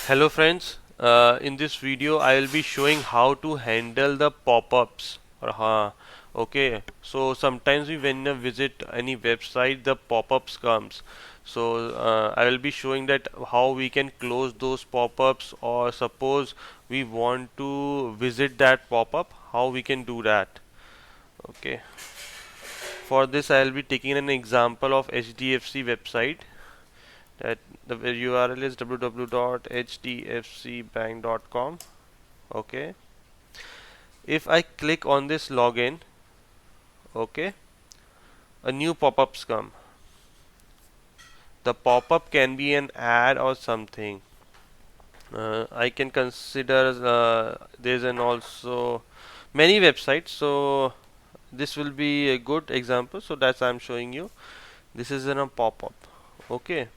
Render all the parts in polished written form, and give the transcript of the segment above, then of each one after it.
Hello friends, in this video I will be showing how to handle the pop-ups. Okay, so sometimes when you visit any website the pop-ups comes. So I will be showing that how we can close those pop-ups, or suppose we want to visit that pop-up, how we can do that. Okay, for this I will be taking an example of HDFC website. That the URL is www.hdfcbank.com. Okay, if I click on this login, okay, a new pop-ups come. The pop-up can be an ad or something. I can consider there's an also many websites, so this will be a good example, so that's I'm showing you. This is in a pop-up. Okay,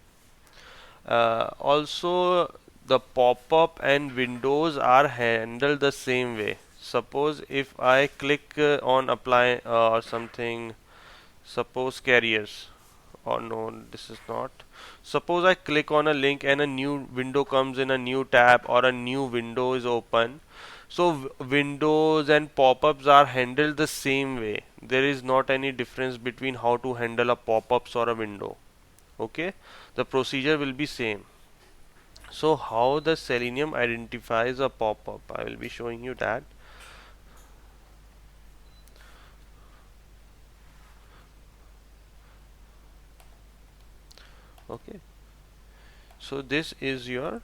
also the pop-up and windows are handled the same way. Suppose if I click on apply or something, suppose carriers, or no, this is not. Suppose I click on a link and a new window comes in, a new tab or a new window is open. So windows and pop-ups are handled the same way. There is not any difference between how to handle a pop-ups or a window. Okay, the procedure will be same. So how the Selenium identifies a pop-up, I will be showing you that. Okay, so this is your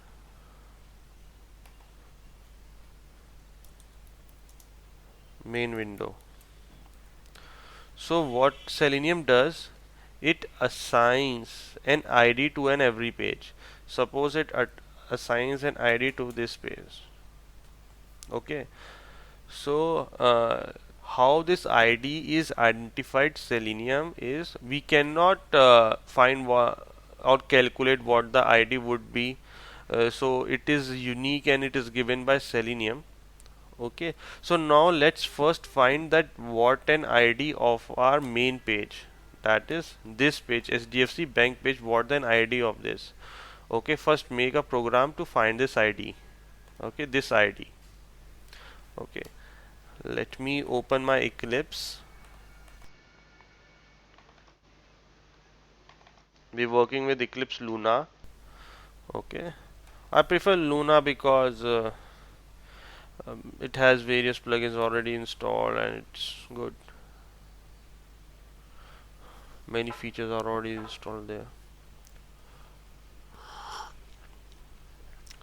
main window. So what Selenium does, it assigns an ID to an every page. Suppose it assigns an ID to this page. Okay, so how this ID is identified Selenium is, we cannot find or calculate what the ID would be. So it is unique and it is given by Selenium. Okay, so now let's first find that what an ID of our main page, that is this page, HDFC bank page, what an ID of this. Okay, first make a program to find this ID. Okay, this ID. Okay, let me open my Eclipse. We're working with Eclipse Luna. Okay, I prefer Luna because it has various plugins already installed and it's good. Many features are already installed there.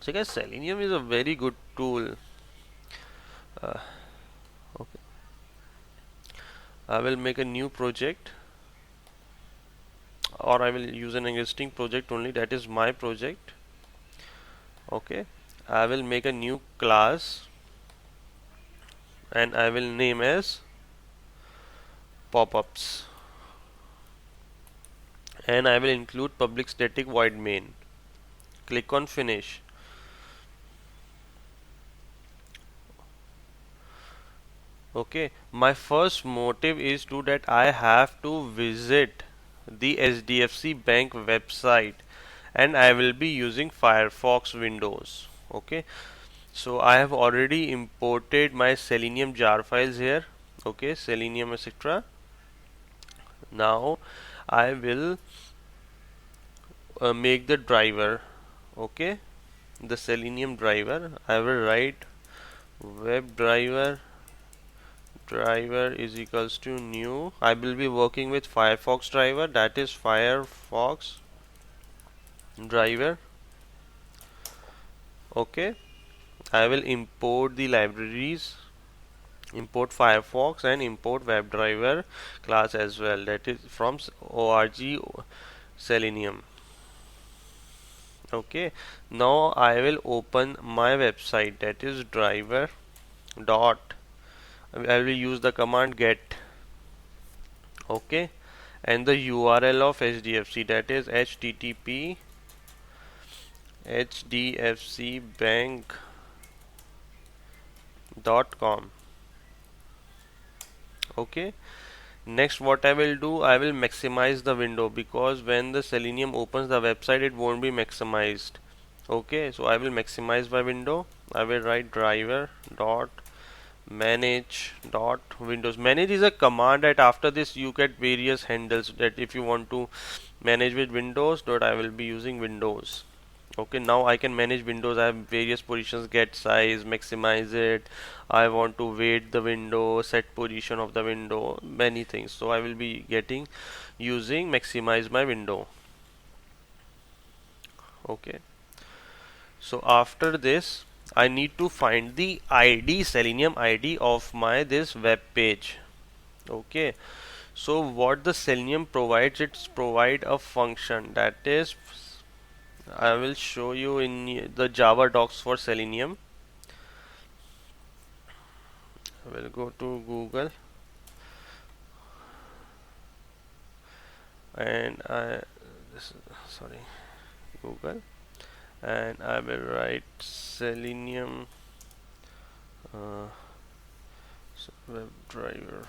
So guys, Selenium is a very good tool. Uh, okay, I will make a new project, or I will use an existing project only, that is my project. Okay, I will make a new class and I will name as pop-ups, and I will include public static void main. Click on finish. Okay, my first motive is to that I have to visit the HDFC bank website, and I will be using Firefox Windows. Okay, so I have already imported my Selenium jar files here. Okay, Selenium etc. Now I will make the driver. Okay, the Selenium driver. I will write WebDriver driver is equals to new. I will be working with Firefox driver, that is Firefox driver. Okay, I will import the libraries, import Firefox and import WebDriver class as well, that is from org Selenium. Okay, now I will open my website, that is driver dot, I will use the command get. Okay, and the URL of HDFC, that is http hdfcbank.com. Okay, next what I will do, I will maximize the window, because when the Selenium opens the website it won't be maximized. Okay, so I will maximize my window. I will write driver dot manage dot windows. Manage is a command that after this you get various handles that if you want to manage with windows dot I will be using windows. Okay, now I can manage windows. I have various positions, get size, maximize it. I want to weight the window, set position of the window, many things. So I will be getting using maximize my window. Okay, so after this I need to find the ID, Selenium ID of my this web page. Okay, so what the Selenium provides, it's provide a function that is, I will show you in the Java docs for Selenium. I will go to Google and sorry, Google, and I will write Selenium uh, WebDriver.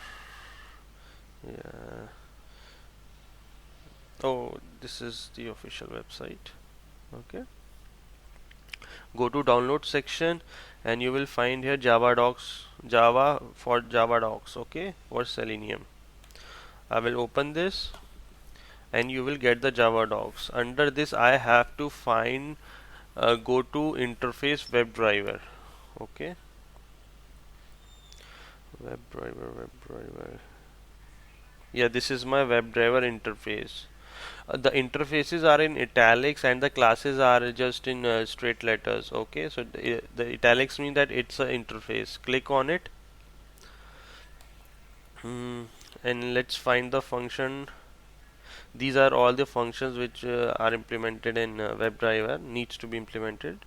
Yeah. Oh, this is the official website. Okay. Go to download section and you will find here Java docs, Java for Java docs. Okay, for Selenium. I will open this and you will get the Java docs. Under this, I have to find go to interface WebDriver. Okay, WebDriver. Yeah, this is my WebDriver interface. The interfaces are in italics and the classes are just in straight letters. Okay, so the italics mean that it's an interface. Click on it. Hmm. And let's find the function. These are all the functions which are implemented in WebDriver, needs to be implemented.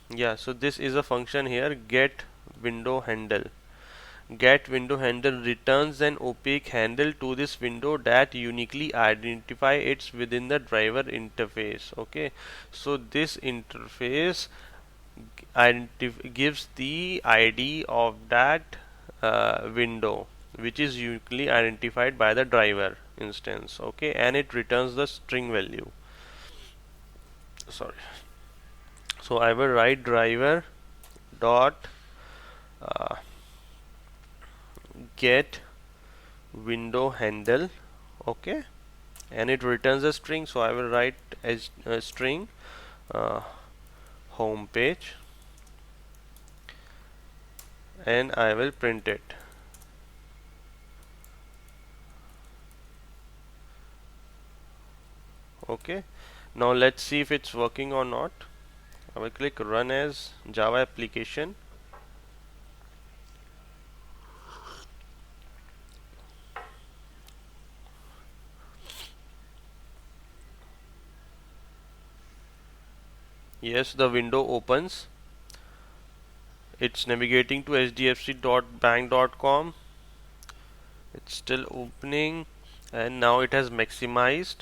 Yeah, so this is a function here, get window handle. Get window handle returns an opaque handle to this window that uniquely identify it's within the driver interface. Okay, so this interface gives the ID of that window, which is uniquely identified by the driver instance. Okay, and it returns the string value. Sorry. So I will write driver dot uh, get window handle. Okay, and it returns a string. So I will write as a string uh, home page, and I will print it. Okay, now let's see if it's working or not. I will click run as Java application. Yes, the window opens. It's navigating to hdfc.bank.com. It's still opening and now it has maximized.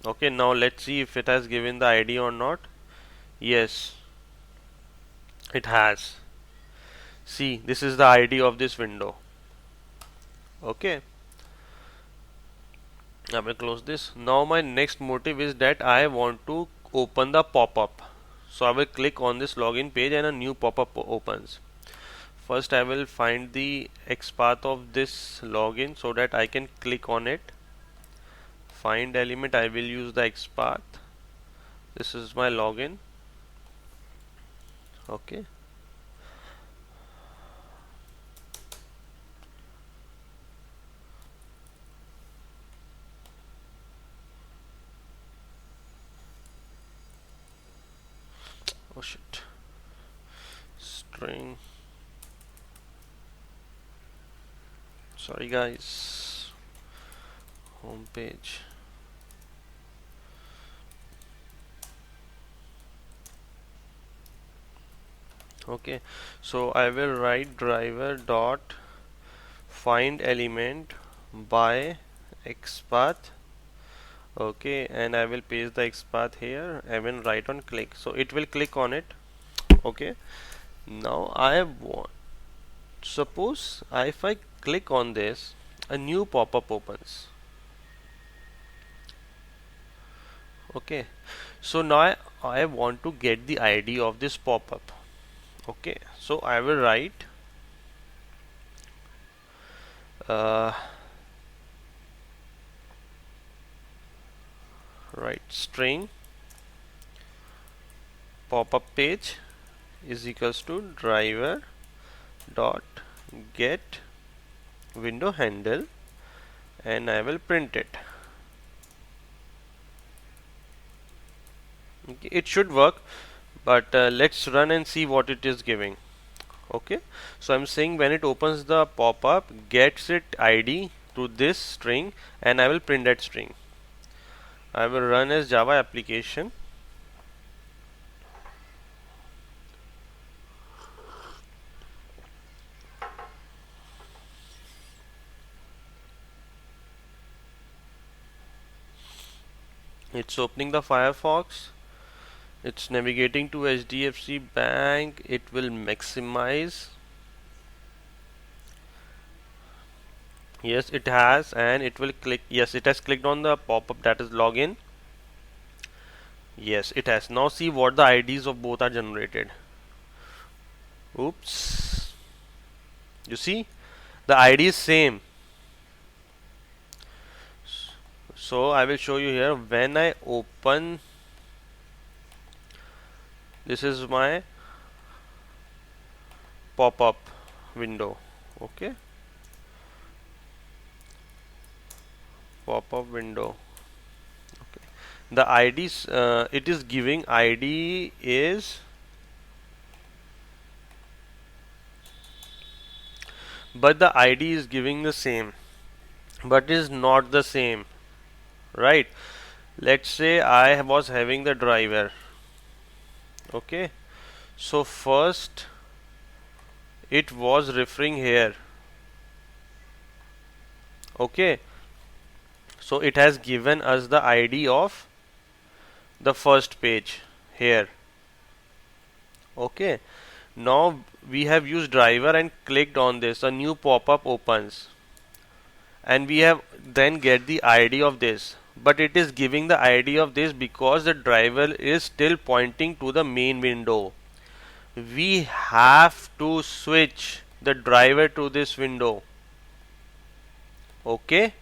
Okay, now let's see if it has given the ID or not. Yes, it has. See, this is the ID of this window. Okay, I will close this. Now my next motive is that I want to open the pop-up. So I will click on this login page and a new pop-up opens. First I will find the XPath of this login so that I can click on it. Find element, I will use the XPath. This is my login. Okay. Oh shit. String. Sorry guys. Home page. Okay, so I will write driver dot find element by XPath. Okay, and I will paste the XPath here and will write on click. So it will click on it. Okay, now I want, suppose if I click on this, a new pop-up opens. Okay, So now I want to get the ID of this pop-up. Okay, so I will uh, write string pop-up page is equals to driver dot get window handle, and I will print it. Okay, it should work, but let's run and see what it is giving. Okay, so I'm saying when it opens the pop-up, gets it ID to this string, and I will print that string. I will run as Java application. It's opening the Firefox. It's navigating to HDFC Bank. It will maximize. Yes, it has, and it will click. Yes, it has clicked on the pop-up, that is login. Yes, it has. Now see what the IDs of both are generated. Oops. You see, the ID is same. So I will show you here. When I open, this is my pop-up window. Okay, pop-up window. Okay, the IDs it is giving ID is, but the ID is giving the same, but is not the same, right? Let's say I was having the driver. Okay, so first it was referring here. Okay, so it has given us the ID of the first page here. Okay, now we have used driver and clicked on this, a new pop-up opens, and we have then get the ID of this, but it is giving the ID of this because the driver is still pointing to the main window. We have to switch the driver to this window. Okay,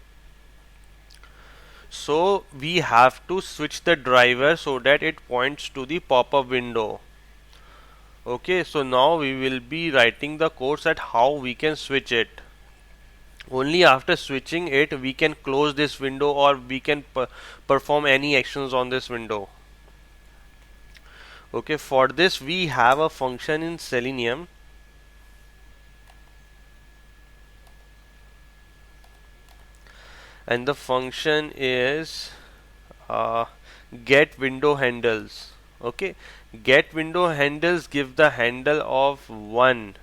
so we have to switch the driver so that it points to the pop-up window. Okay, so now we will be writing the codes at how we can switch it. Only after switching it we can close this window, or we can perform any actions on this window. Okay, for this we have a function in Selenium, and the function is get window handles. Okay, get window handles give the handle of 1,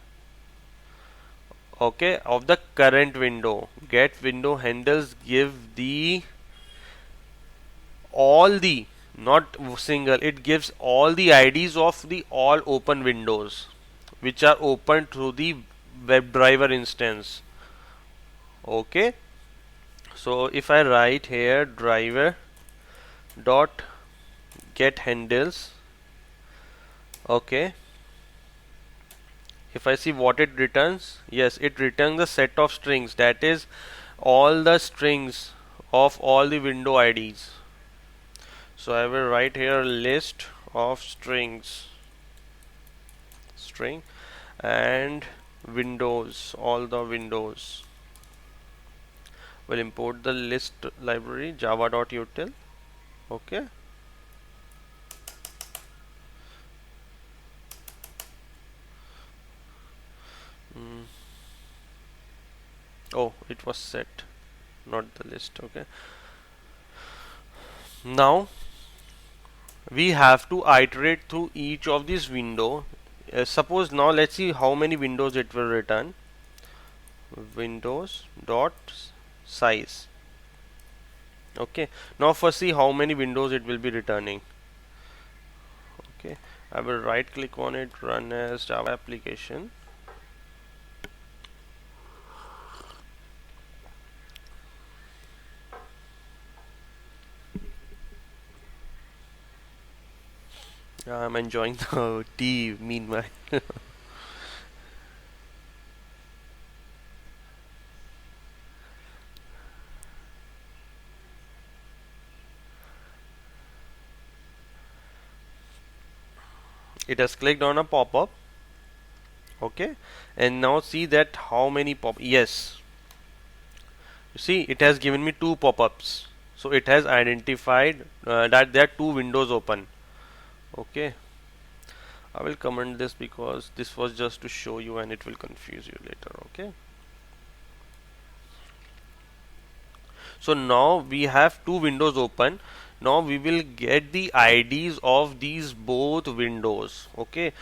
okay, of the current window. Get window handles give the all the, not single, it gives all the IDs of the all open windows which are open through the WebDriver instance. Okay, so if I write here driver dot get handles, okay, if I see what it returns, yes, it returns the set of strings, that is all the strings of all the window IDs. So I will write here list of strings, string, and windows, all the windows. We'll import the list library java.util. Okay, oh, it was set, not the list. Okay, now we have to iterate through each of these window. Suppose now let's see how many windows it will return. Windows dot size. Okay, now first see how many windows it will be returning. Okay, I will right click on it, run as Java application. I'm enjoying the tea meanwhile. It has clicked on a pop-up. Okay, and now see that how many pop. Yes, you see it has given me two pop-ups. So it has identified that there are two windows open. Okay, I will comment this because this was just to show you and it will confuse you later. Okay, so now we have two windows open. Now we will get the IDs of these both windows. Okay,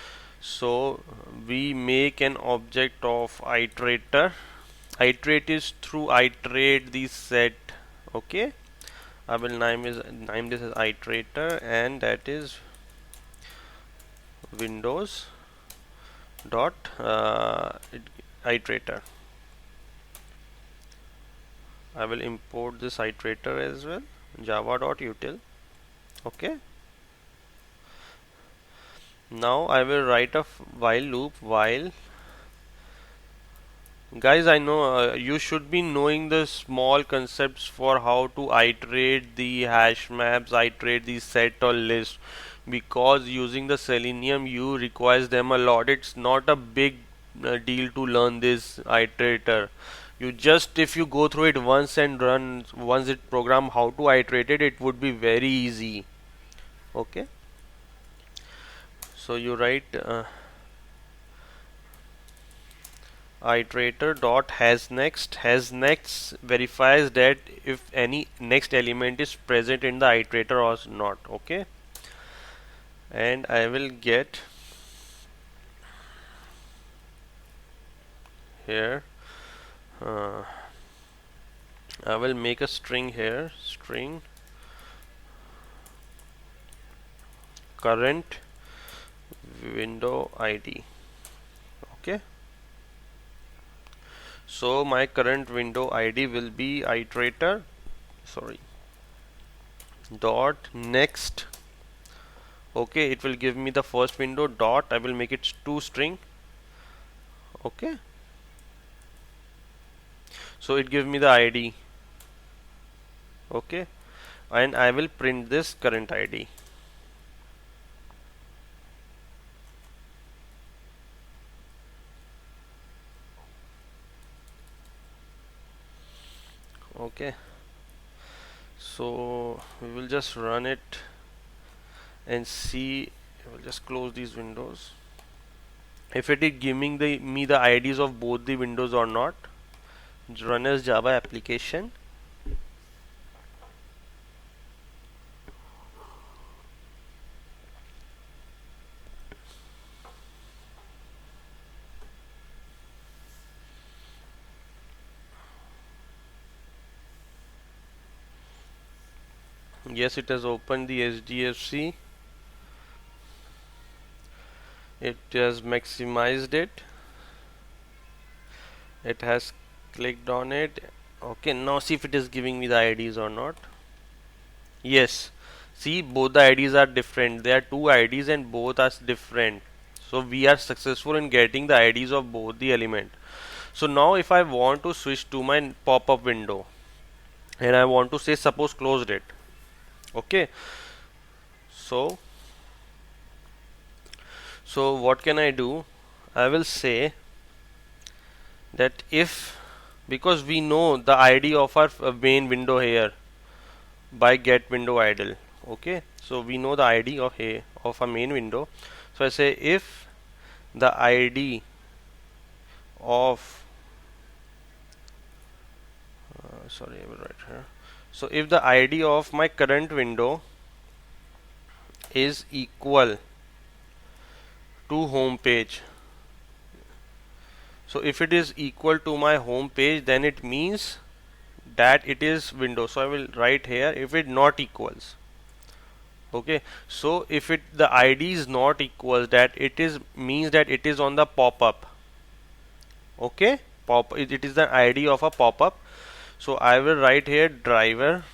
so we make an object of iterator. Iterate is through iterate the set. Okay, I will name this as iterator, and that is windows dot iterator. I will import this iterator as well, java.util. Okay, now I will write a while loop. While, guys, I know you should be knowing the small concepts for how to iterate the hash maps, iterate the set or list, because using the Selenium you requires them a lot. It's not a big deal to learn this iterator. You just, if you go through it once and run once it program how to iterate it, it would be very easy. Okay, so you write iterator dot has next verifies that if any next element is present in the iterator or not. Okay, and I will get here uh, I will make a string here, string current window ID. Okay, so my current window ID will be iterator, sorry, dot next. Okay, it will give me the first window dot, I will make it to string. Okay, so it gives me the ID. Okay, and I will print this current ID. Okay, so we will just run it and see. I will just close these windows. If it is giving me the IDs of both the windows or not, run as Java application. Yes, it has opened the SDFC. It has maximized it. It has clicked on it. Okay, now see if it is giving me the IDs or not. Yes, see both the IDs are different. There are two IDs and both are different. So we are successful in getting the IDs of both the element. So now if I want to switch to my pop-up window and I want to say suppose closed it. Okay, so what can I do? I will say that if, because we know the ID of our main window here by get window idle. Okay, so we know the ID of a main window. So I say if the ID of sorry, I will write here. So if the ID of my current window is equal to home page, so if it is equal to my home page, then it means that it is window. So I will write here if it not equals. Okay, so if it the ID is not equals, that it is means that it is on the pop-up. Okay, it is the ID of a pop-up. So I will write here driver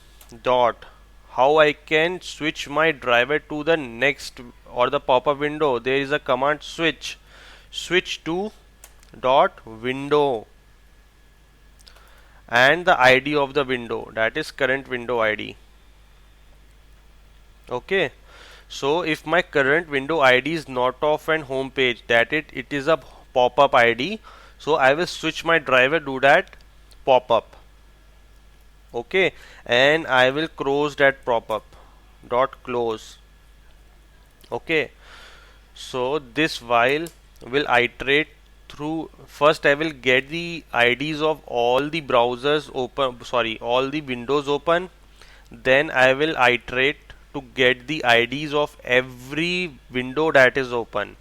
dot how I can switch my driver to the next or the pop-up window, there is a command switch to dot window and the ID of the window, that is current window ID. Okay, so if my current window ID is not of an home page, that it is a pop-up ID, so I will switch my driver to that pop-up. Okay, and I will close that pop-up dot close. Okay, so this while will iterate through. First I will get the IDs of all the browsers open, sorry, all the windows open. Then I will iterate to get the IDs of every window that is open.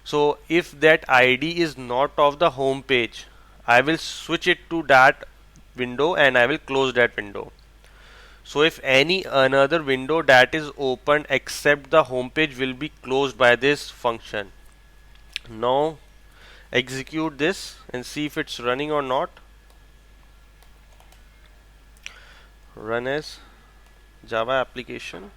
So if that ID is not of the home page, I will switch it to that window and I will close that window. So if any another window that is open except the home page will be closed by this function. Now execute this and see if it's running or not. Run as Java application.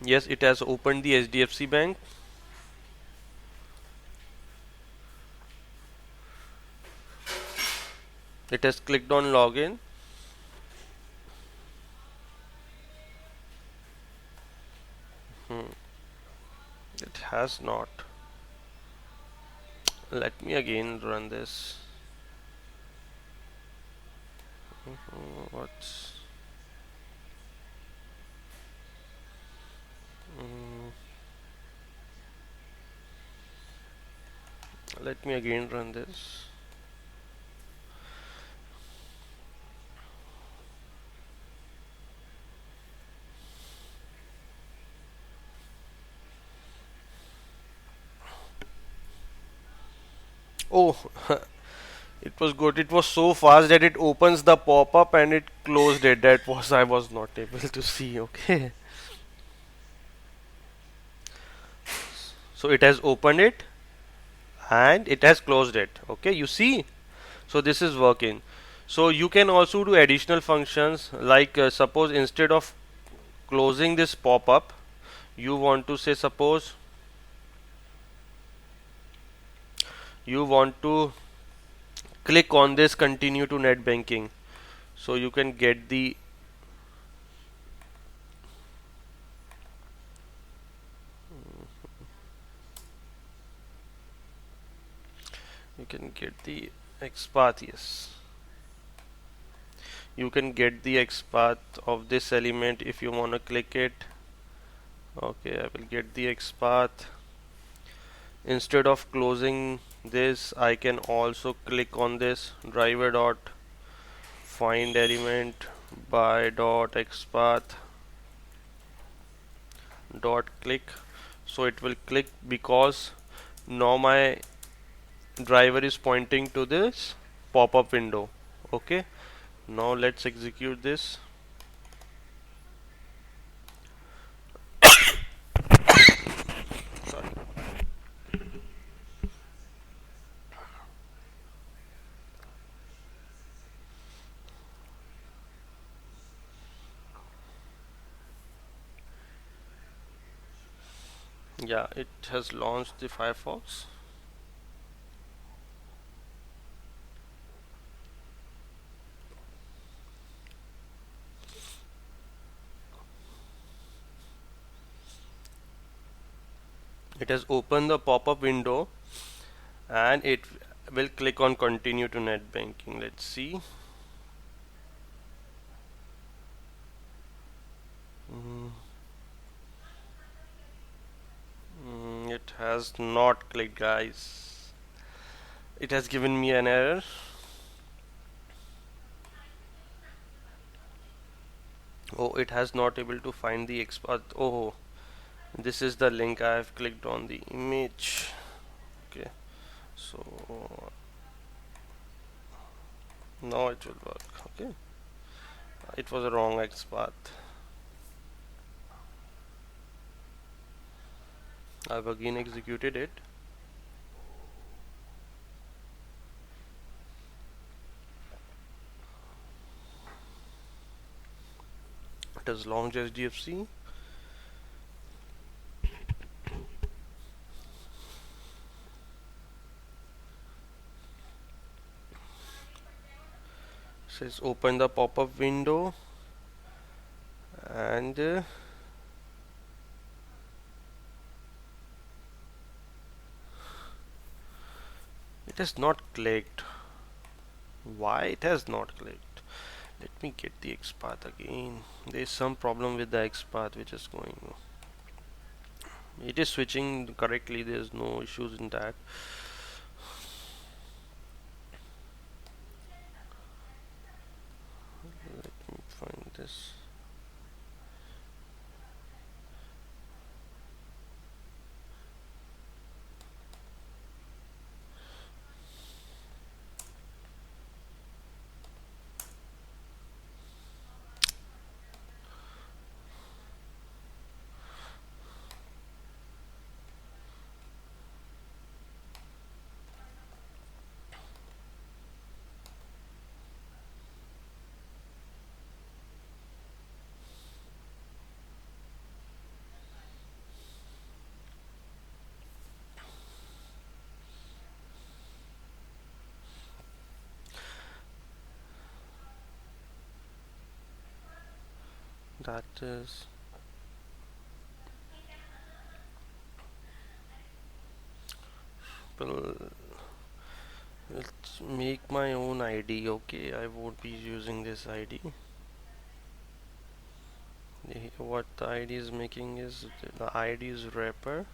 Yes, it has opened the HDFC Bank. It has clicked on login. It has not. Let me again run this. What's mm, let me again run this. Oh, it was good. It was so fast that it opens the pop-up and it closed it. That was I was not able to see. Okay. So it has opened it and it has closed it. Okay, you see. So this is working. So you can also do additional functions like suppose instead of closing this pop-up, you want to say suppose you want to click on this continue to net banking. So you can get the XPath, yes. You can get the XPath of this element if you want to click it. Okay, I will get the XPath. Instead of closing this, I can also click on this driver dot find element by dot XPath dot click. So it will click because now my driver is pointing to this pop-up window. Okay, now let's execute this. Sorry. Yeah, it has launched the Firefox. It has opened the pop-up window and it will click on continue to net banking. Let's see. It has not clicked, guys. It has given me an error. Oh, it has not able to find the XPath. Oh, this is the link. I have clicked on the image. Okay, so now it will work. Okay, it was a wrong XPath. I've again executed it. It has launched SDFC. Says open the pop-up window, and it has not clicked. Why it has not clicked? Let me get the XPath again. There is some problem with the XPath which is going. It is switching correctly. There is no issues in that. Let me find this. That is, well, let's make my own ID. Okay, I won't be using this ID. What the ID is making is, the ID is wrapper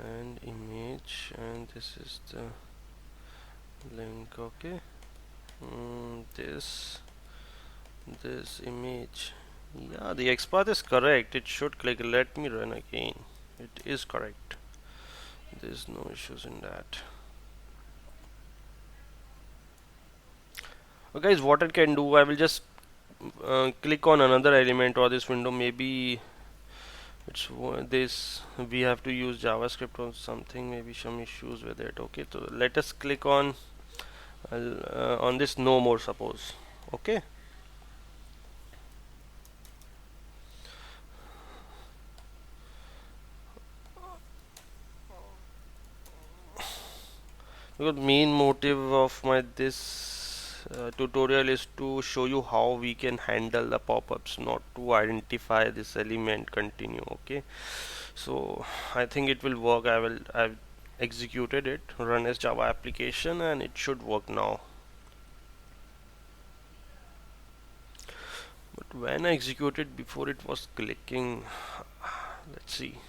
and image, and this is the link. Okay, this image. Yeah, the XPath is correct. It should click. Let me run again. It is correct. There's no issues in that. Okay, guys, what I can do, I will just click on another element or this window. Maybe it's this, we have to use JavaScript or something. Maybe some issues with it. Okay, so let us click on this no more, suppose. Okay. Because main motive of my this tutorial is to show you how we can handle the pop-ups, not to identify this element continue. Okay, so I think it will work. I've executed it, run as Java application, and it should work now. But when I executed before, it was clicking. Let's see.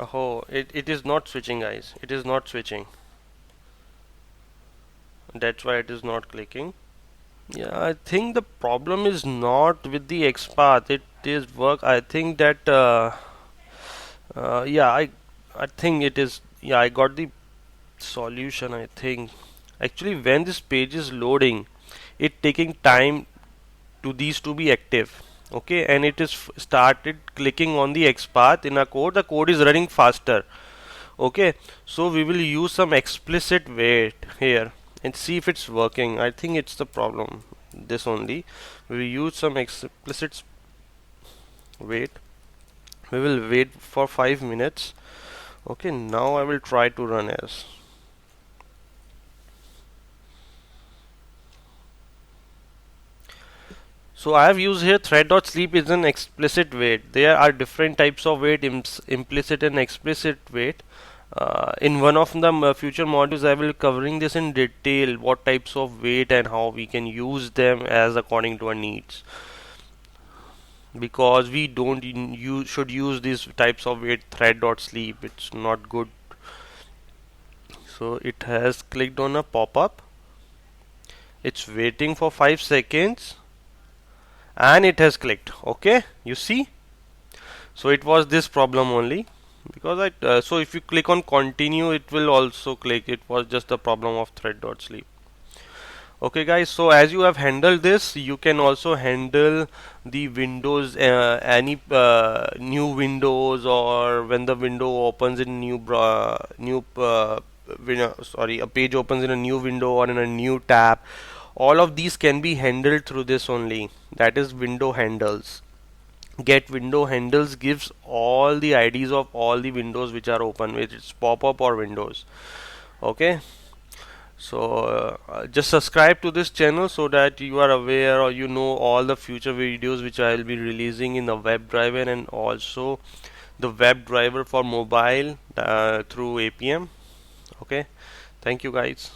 Oh, it is not switching, guys. It is not switching. That's why it is not clicking. Yeah, I think the problem is not with the XPath. It is work. I think that yeah, I think it is. Yeah, I got the solution. I think actually when this page is loading, it taking time to these to be active. Okay, and it is started clicking on the XPath in a code. The code is running faster. Okay, so we will use some explicit wait here and see if it's working. I think it's the problem. This only. We will use some explicit wait. We will wait for 5 minutes. Okay, now I will try to run as. So I have used here thread.sleep is an explicit wait. There are different types of wait, implicit and explicit wait. In one of the future modules, I will covering this in detail, what types of wait and how we can use them as according to our needs. because we don't you should use these types of wait thread.sleep. It's not good. So it has clicked on a pop-up. It's waiting for 5 seconds and it has clicked. Okay, you see. So it was this problem only, because so if you click on continue, it will also click. It was just a problem of thread.sleep. Okay guys, so as you have handled this, you can also handle the windows, any new windows, or when the window opens in a page opens in a new window or in a new tab. All of these can be handled through this only. That is window handles. Get window handles gives all the IDs of all the windows which are open, whether it's pop-up or windows. Okay, so just subscribe to this channel so that you are aware, or you know, all the future videos which I will be releasing in the WebDriver, and also the WebDriver for mobile through APM. Okay, thank you guys.